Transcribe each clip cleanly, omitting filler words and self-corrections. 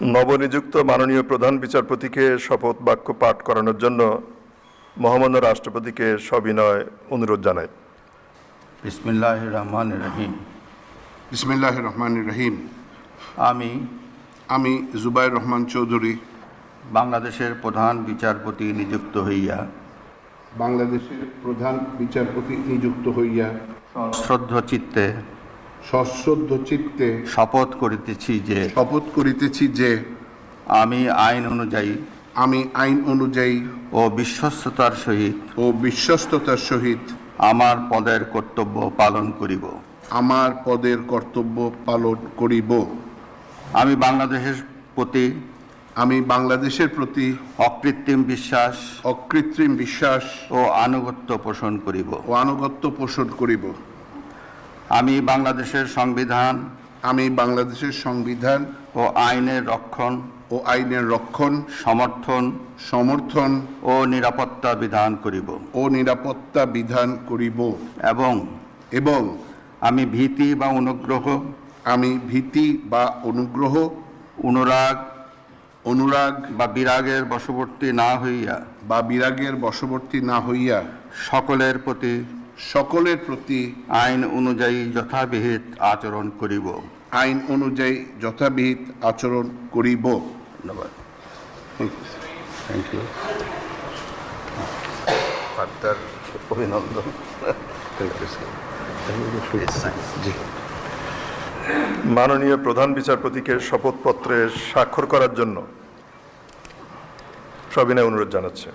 নবনিযুক্ত মাননীয় প্রধান বিচারপতিকে শপথ বাক্য পাঠ করানোর জন্য মহামান্য রাষ্ট্রপতিকে সবিনয় অনুরোধ জানাই। বিসমিল্লাহির রহমানির রহিম। বিসমিল্লাহির রহমানির রহিম। আমি জুবাইর রহমান চৌধুরী বাংলাদেশের প্রধান বিচারপতি নিযুক্ত হইয়া সশ্রদ্ধ চিত্তে শপথ করিতেছি যে আমি আইন অনুযায়ী ও বিশ্বস্ততার সহিত আমার পদের কর্তব্য পালন করিব। আমি বাংলাদেশের প্রতি অকৃত্রিম বিশ্বাস ও আনুগত্য পোষণ করিব। আমি বাংলাদেশের সংবিধান ও আইনের রক্ষণ সমর্থন ও নিরাপত্তা বিধান করিব এবং আমি ভীতি অনুরাগ বা বিরাগের বশবর্তী না হইয়া সকলের প্রতি আইন অনুযায়ী যথাবিহিত আচরণ করিব। ধন্যবাদ। Thank you. অভিনন্দন। মাননীয় প্রধান বিচারপতিকে শপথপত্রে স্বাক্ষর করার জন্য সবিনয় অনুরোধ জানাচ্ছে।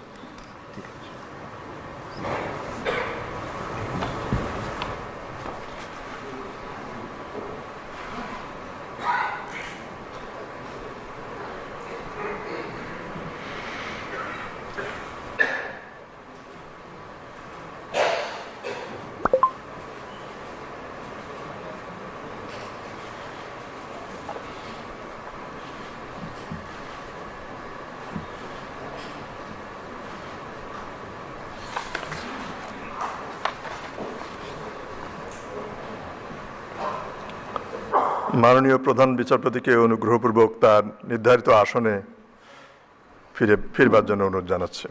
মাননীয় প্রধান বিচারপতিকে অনুগ্রহপূর্বক তার নির্ধারিত আসনে ফিরবার জন্য অনুরোধ জানাচ্ছে।